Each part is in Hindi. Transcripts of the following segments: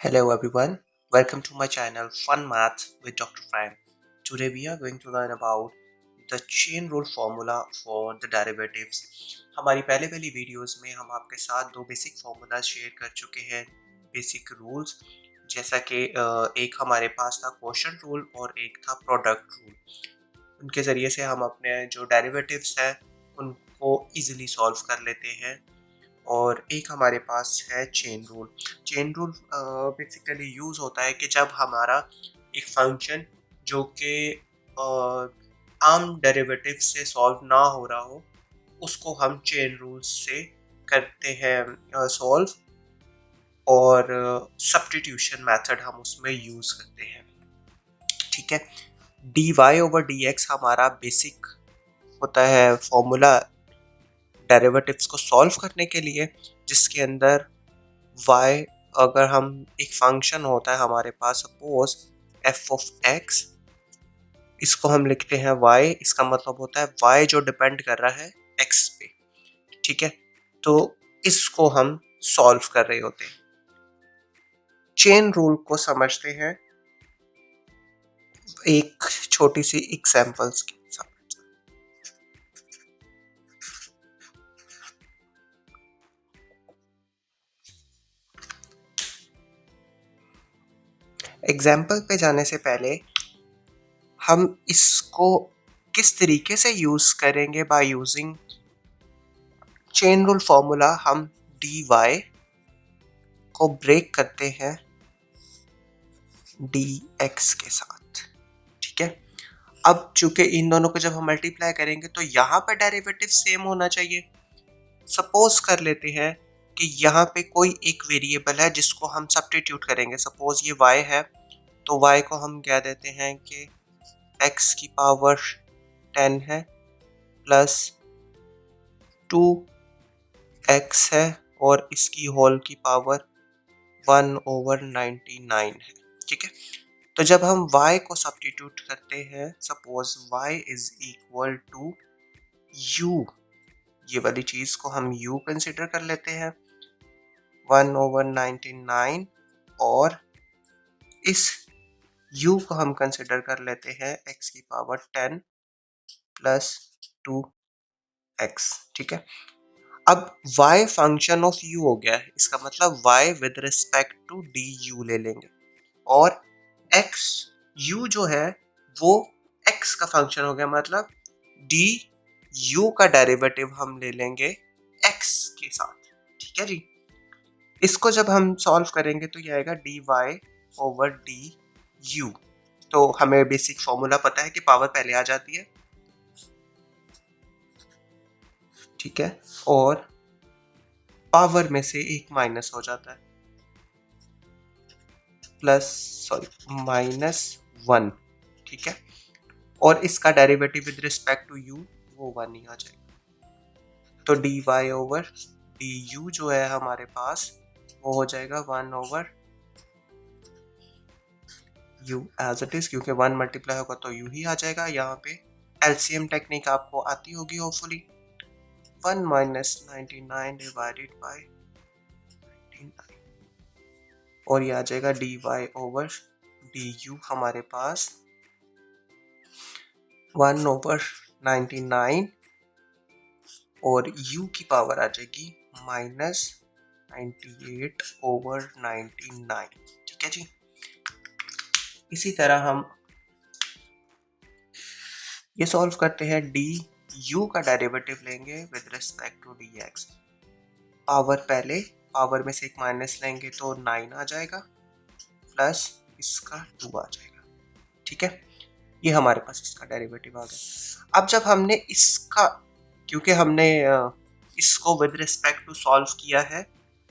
Hello everyone, welcome to my channel Fun Math with Dr. Frank. Today we are going to learn about the chain rule formula for the derivatives. हमारी पहले वाली वीडियोस में हम आपके साथ दो बेसिक फार्मूला शेयर कर चुके हैं, बेसिक रूल्स, जैसा कि एक हमारे पास था क्वोशंट रूल और एक था प्रोडक्ट रूल। उनके ज़रिए से हम अपने जो डेरिवेटिव्स हैं उनको इजीली सॉल्व कर लेते हैं। और एक हमारे पास है chain rule. Chain rule basically use होता है कि जब हमारा एक फंक्शन जो कि आम डेरिवेटिव से सॉल्व ना हो रहा हो, उसको हम चेन रूल से करते हैं सॉल्व, और सब्स्टिट्यूशन मेथड हम उसमें यूज़ करते हैं। ठीक है, D Y over D X हमारा बेसिक होता है फॉर्मूला डेरिवेटिव्स को सॉल्व करने के लिए, जिसके अंदर y, अगर हम एक फंक्शन होता है हमारे पास सपोज f ऑफ x, इसको हम लिखते हैं y, इसका मतलब होता है y जो डिपेंड कर रहा है x पे। ठीक है, तो इसको हम सॉल्व कर रहे होते हैं। चेन रूल को समझते हैं एक छोटी सी एग्जांपल्स के साथ। एग्जाम्पल पे जाने से पहले हम इसको किस तरीके से यूज करेंगे, by using chain rule formula हम dy को ब्रेक करते हैं dx के साथ। ठीक है, अब चूंकि इन दोनों को जब हम मल्टीप्लाई करेंगे तो यहाँ पे डेरिवेटिव सेम होना चाहिए। सपोज कर लेते हैं कि यहाँ पे कोई एक वेरिएबल है जिसको हम सब्स्टिट्यूट करेंगे। सपोज ये y है, तो y को हम क्या देते हैं कि x की पावर 10 है प्लस 2x है, और इसकी होल की पावर 1/99 है। ठीक है, तो जब हम y को सब्स्टिट्यूट करते हैं, suppose y is equal to u, ये वाली चीज को हम u कंसिडर कर लेते हैं 1/99, और इस u को हम कंसिडर कर लेते हैं x की पावर 10 प्लस 2x। ठीक है, अब y फंक्शन ऑफ u हो गया है, इसका मतलब y with respect to du ले लेंगे, और x u जो है वो x का फंक्शन हो गया, मतलब du का डेरिवेटिव हम ले लेंगे x के साथ। ठीक है जी, इसको जब हम सॉल्व करेंगे तो ये आएगा dy ओवर du। तो हमें बेसिक फॉर्मूला पता है कि पावर पहले आ जाती है। ठीक है, और पावर में से एक माइनस हो जाता है, प्लस सॉरी -1। ठीक है, और इसका derivative with respect to u वो 1 ही आ जाएगा। तो dy ओवर du जो है हमारे पास वो हो जाएगा 1 over u as it is, क्योंकि 1 मल्टीप्लाई होगा तो u ही आ जाएगा। यहाँ पे एलसीएम टेक्निक आपको आती होगी होपफुली। 1 माइनस 99 डिवाइडेड बाय 99, और ये आ जाएगा dy ओवर du हमारे पास 1 ओवर 99, और u की पावर आ जाएगी -98 ओवर 99। ठीक है जी, इसी तरह हम ये सॉल्व करते हैं। du का डेरिवेटिव लेंगे with respect to dx। Power पहले, पावर में से एक माइनस लेंगे तो 9 आ जाएगा, प्लस इसका 2 आ जाएगा। ठीक है, ये हमारे पास इसका डेरिवेटिव आ गया। अब जब हमने इसका, क्योंकि हमने इसको विद रिस्पेक्ट टू सॉल्व किया है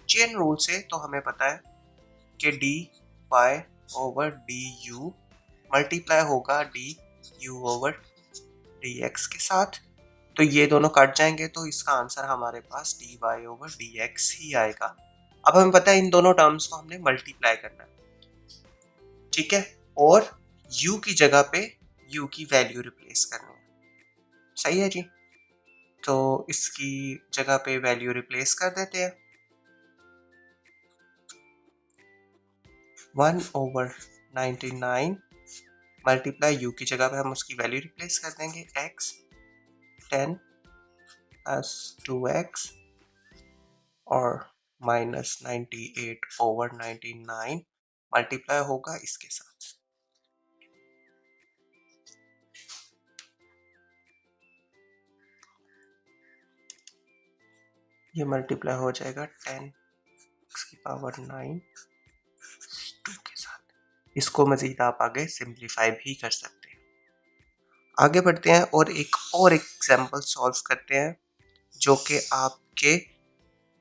चेन रूल से, तो हमें पता है कि dy ओवर du मल्टीप्लाई होगा du ओवर dx के साथ। तो ये दोनों कट जाएंगे, तो इसका आंसर हमारे पास dy ओवर dx ही आएगा। अब हमें पता है इन दोनों टर्म्स को हमने मल्टीप्लाई करना है। ठीक है, और u की जगह पे u की वैल्यू रिप्लेस करनी है। सही है जी, तो इसकी जगह पे वैल्यू रिप्लेस कर देते हैं। 1/99 मल्टीप्लाई यू की जगह पे हम उसकी वैल्यू रिप्लेस कर देंगे x 10 प्लस 2x और -98/99 मल्टीप्लाई होगा इसके साथ। ये मल्टीप्लाई हो जाएगा 10x⁹ 2 के साथ। इसको मजीद आप आगे सिंप्लीफाई भी कर सकते हैं। आगे बढ़ते हैं और एक और एग्जांपल सॉल्व करते हैं जो कि आपके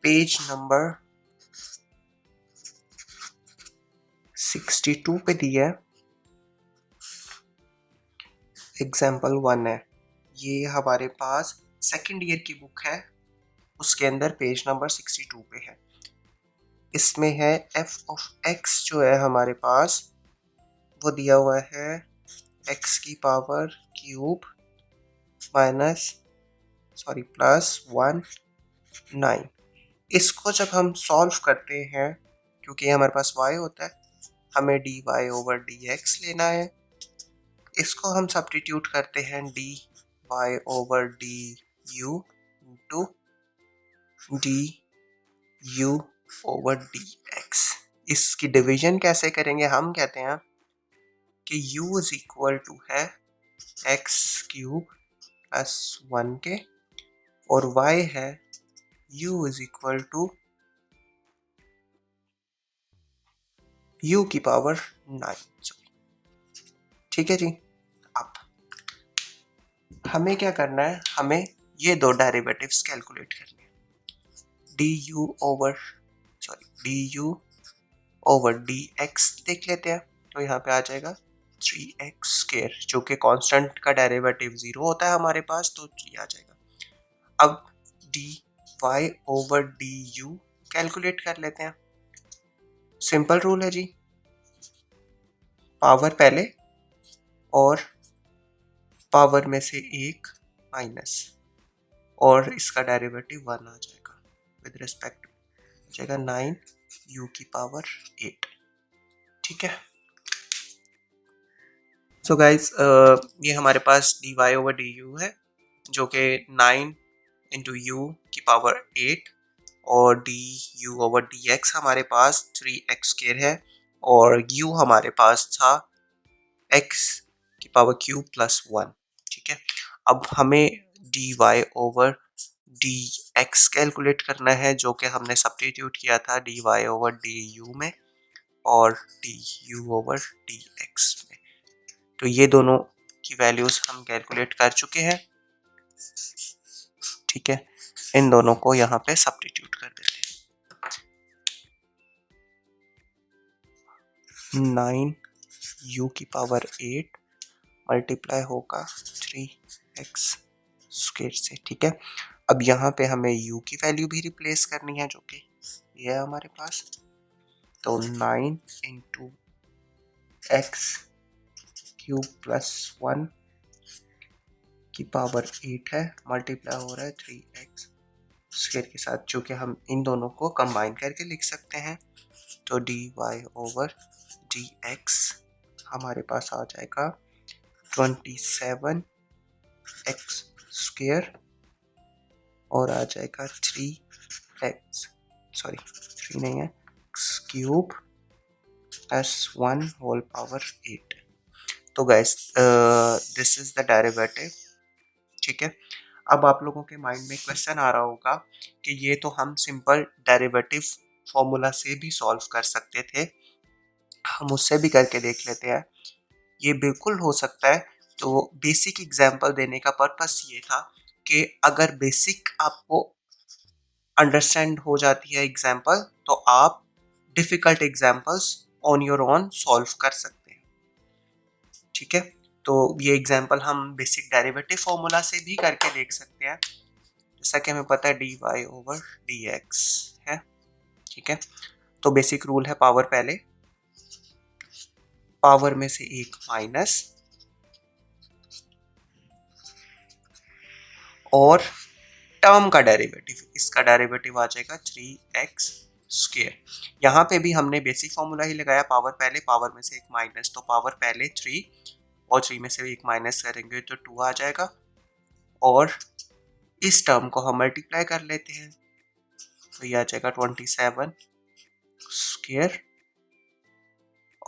पेज नंबर 62 पे दिया है। एग्जांपल 1 है, ये हमारे पास सेकंड ईयर की बुक है, उसके अंदर पेज नंबर 62 पे है। इसमें है f ऑफ x जो है हमारे पास वो दिया हुआ है x³ +1 9। इसको जब हम सॉल्व करते हैं, क्योंकि हमारे पास y होता है, हमें dy/dx लेना है। इसको हम सब्स्टिट्यूट करते हैं dy/du इंटू du/dx। इसकी डिवीजन कैसे करेंगे? हम कहते हैं कि u इज इक्वल टू है x³ +1 के और y है u is equal to u⁹9। ठीक है जी। अब हमें क्या करना है, हमें ये दो डेरिवेटिव्स कैलकुलेट करने हैं। du/dx देख लेते हैं, तो यहाँ पे आ जाएगा 3x², जो कि कांस्टेंट का डेरिवेटिव 0 होता है हमारे पास, तो ये आ जाएगा। अब dy/du कैलकुलेट कर लेते हैं। सिंपल रूल है जी, पावर पहले और पावर में से एक माइनस और इसका डेरिवेटिव 1 आ जाएगा विद रिस्पेक्ट हो जाएगा 9u⁸8। ठीक है। सो गाइज ये हमारे पास dy/du है जो कि 9 × u⁸8 और du/dx हमारे पास 3x² है और u हमारे पास था x³ +1। ठीक है। अब हमें dy/dx कैलकुलेट करना है, जो कि हमने सब्स्टिट्यूट किया था dy/du में और du/dx में। तो ये दोनों की वैल्यूज हम कैलकुलेट कर चुके हैं। ठीक है, इन दोनों को यहाँ पे सब्स्टिट्यूट कर देते हैं। 9u⁸8 मल्टीप्लाई होगा 3x² से। ठीक है। अब यहाँ पे हमें u की वैल्यू भी रिप्लेस करनी है, जो कि ये है हमारे पास। तो 9 × x³ +1 की पावर 8 है, मल्टीप्लाई हो रहा है 3x² के साथ, जो कि हम इन दोनों को कंबाइन करके लिख सकते हैं। तो dy/dx हमारे पास आ जाएगा 27x² और आ जाएगा 3 नहीं है, x³ +1/8। तो guys this is the derivative. ठीक है। अब आप लोगों के माइंड में क्वेश्चन आ रहा होगा कि ये तो हम सिंपल डेरिवेटिव फॉर्मूला से भी सॉल्व कर सकते थे, हम उससे भी करके देख लेते हैं। ये बिल्कुल हो सकता है। तो बेसिक एग्जांपल देने का पर्पस ये था कि अगर बेसिक आपको अंडरस्टैंड हो जाती है एग्जांपल, तो आप difficult examples on your own solve कर सकते हैं। ठीक है। तो ये एग्जांपल हम बेसिक डेरिवेटिव फॉर्मूला से भी करके देख सकते हैं, जैसा कि हमें पता है dy/dx है। ठीक है। तो बेसिक रूल है पावर पहले, पावर में से एक माइनस और टर्म का डेरिवेटिव, इसका डेरिवेटिव आ जाएगा 3x स्क्वायर। यहाँ पे भी हमने बेसिक फॉर्मूला ही लगाया, पावर पहले, पावर में से एक माइनस, तो पावर पहले 3 और 3 में से एक माइनस करेंगे तो 2 आ जाएगा, और इस टर्म को हम मल्टीप्लाई कर लेते हैं तो ये आ जाएगा 27 स्क्वायर,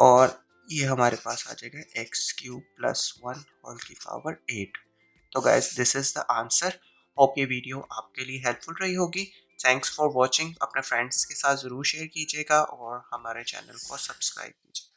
और ये हमारे पास आ जाएगा एक्स क्यूब प्लस 1 होल की पावर 8। तो guys this is the answer. Hope ये वीडियो आपके लिए हेल्पफुल रही होगी। Thanks for watching. अपने फ्रेंड्स के साथ ज़रूर शेयर कीजिएगा और हमारे चैनल को सब्सक्राइब कीजिए।